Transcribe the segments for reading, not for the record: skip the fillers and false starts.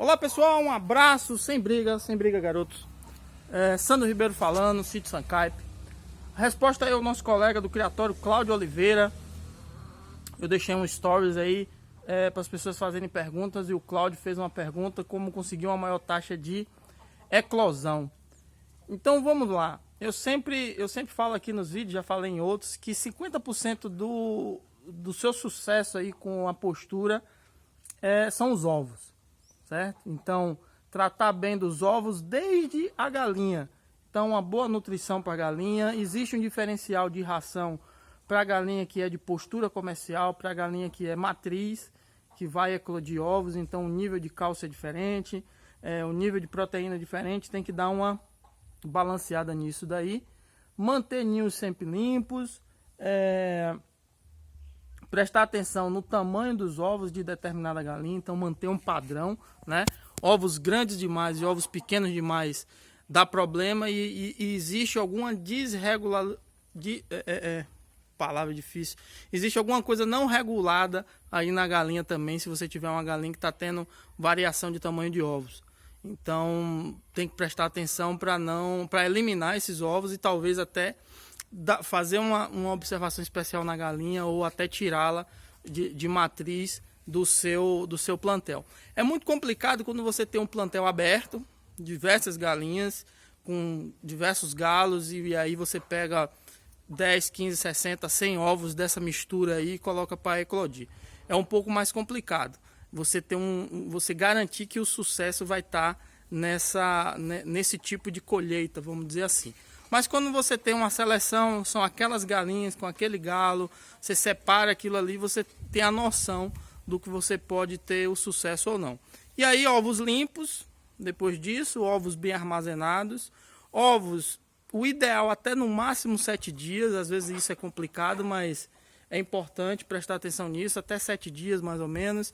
Olá pessoal, um abraço, sem briga garotos. Sandro Ribeiro falando, sítio Sancaipe. A resposta aí ao nosso colega do criatório, Cláudio Oliveira. Eu deixei um stories aí para as pessoas fazerem perguntas e o Cláudio fez uma pergunta: como conseguir uma maior taxa de eclosão. Então vamos lá. Eu sempre falo aqui nos vídeos, já falei em outros, que 50% do seu sucesso aí com a postura são os ovos, certo? Então, tratar bem dos ovos desde a galinha. Então, uma boa nutrição para a galinha. Existe um diferencial de ração para a galinha que é de postura comercial, para a galinha que é matriz, que vai eclodir ovos. Então, o nível de cálcio é diferente, o nível de proteína é diferente. Tem que dar uma balanceada nisso daí. Manter ninhos sempre limpos. Prestar atenção no tamanho dos ovos de determinada galinha, então manter um padrão, né? Ovos grandes demais e ovos pequenos demais dá problema e existe alguma palavra difícil. Existe alguma coisa não regulada aí na galinha também, se você tiver uma galinha que está tendo variação de tamanho de ovos. Então tem que prestar atenção para eliminar esses ovos e talvez até fazer uma observação especial na galinha ou até tirá-la de matriz do seu plantel. É muito complicado quando você tem um plantel aberto, diversas galinhas com diversos galos, e aí você pega 10, 15, 60, 100 ovos dessa mistura aí e coloca para eclodir. É um pouco mais complicado. Você garantir que o sucesso vai estar nesse tipo de colheita, vamos dizer assim. Mas quando você tem uma seleção, são aquelas galinhas com aquele galo, você separa aquilo ali, você tem a noção do que você pode ter o sucesso ou não. E aí, ovos limpos, depois disso, ovos bem armazenados, ovos, o ideal até no máximo 7 dias, às vezes isso é complicado, mas é importante prestar atenção nisso, até 7 dias mais ou menos,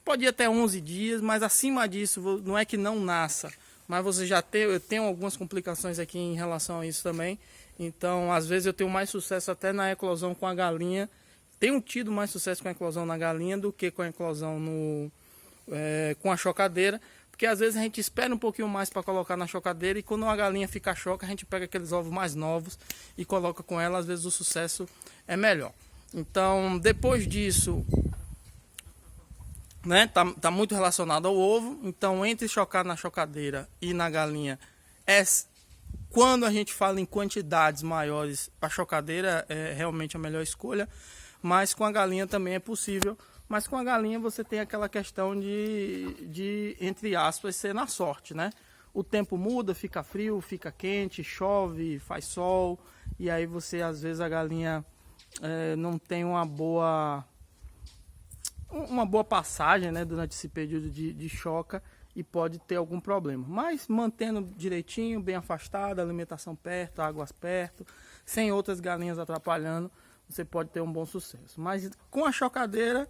pode ir até 11 dias, mas acima disso, não é que não nasça, mas você já eu tenho algumas complicações aqui em relação a isso também. Então, às vezes eu tenho mais sucesso até na eclosão com a galinha. Tenho tido mais sucesso com a eclosão na galinha do que com a eclosão com a chocadeira. Porque às vezes a gente espera um pouquinho mais para colocar na chocadeira e quando a galinha fica choca, a gente pega aqueles ovos mais novos e coloca com ela. Às vezes o sucesso é melhor. Então, depois disso, né, tá muito relacionado ao ovo. Então, entre chocar na chocadeira e na galinha, quando a gente fala em quantidades maiores, a chocadeira é realmente a melhor escolha, mas com a galinha também é possível. Mas com a galinha você tem aquela questão de entre aspas, ser na sorte, né? O tempo muda, fica frio, fica quente, chove, faz sol, e aí você, às vezes, a galinha não tem uma boa passagem, né, durante esse período de choca e pode ter algum problema. Mas mantendo direitinho, bem afastado, alimentação perto, águas perto, sem outras galinhas atrapalhando, você pode ter um bom sucesso. Mas com a chocadeira,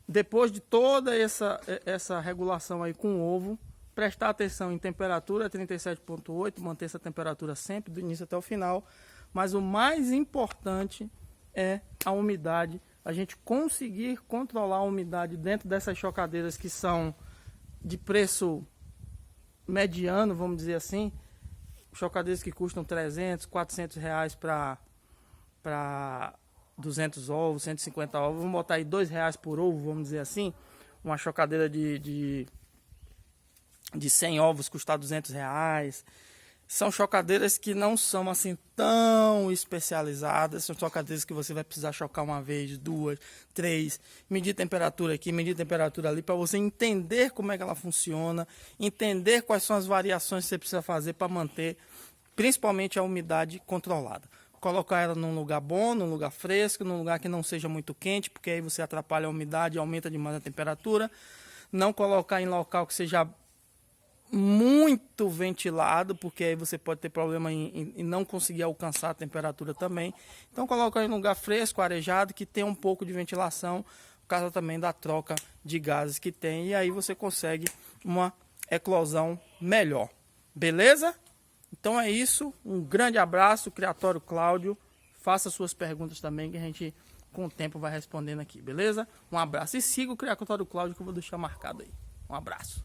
depois de toda essa regulação aí com o ovo, prestar atenção em temperatura 37,8, manter essa temperatura sempre do início até o final. Mas o mais importante é a umidade. A gente conseguir controlar a umidade dentro dessas chocadeiras que são de preço mediano, vamos dizer assim. Chocadeiras que custam 300, 400 reais para 200 ovos, 150 ovos. Vamos botar aí 2 reais por ovo, vamos dizer assim. Uma chocadeira de 100 ovos custar 200 reais. São chocadeiras que não são assim tão especializadas. São chocadeiras que você vai precisar chocar uma vez, 2, 3, medir temperatura aqui, medir temperatura ali, para você entender como é que ela funciona, entender quais são as variações que você precisa fazer para manter, principalmente a umidade controlada. Colocar ela num lugar bom, num lugar fresco, num lugar que não seja muito quente, porque aí você atrapalha a umidade e aumenta demais a temperatura. Não colocar em local que seja muito ventilado, porque aí você pode ter problema em não conseguir alcançar a temperatura também. Então coloca em um lugar fresco, arejado, que tem um pouco de ventilação, por causa também da troca de gases que tem, e aí você consegue uma eclosão melhor. Beleza? Então é isso, um grande abraço, Criatório Cláudio. Faça suas perguntas também, que a gente com o tempo vai respondendo aqui, beleza? Um abraço e siga o Criatório Cláudio, que eu vou deixar marcado aí. Um abraço.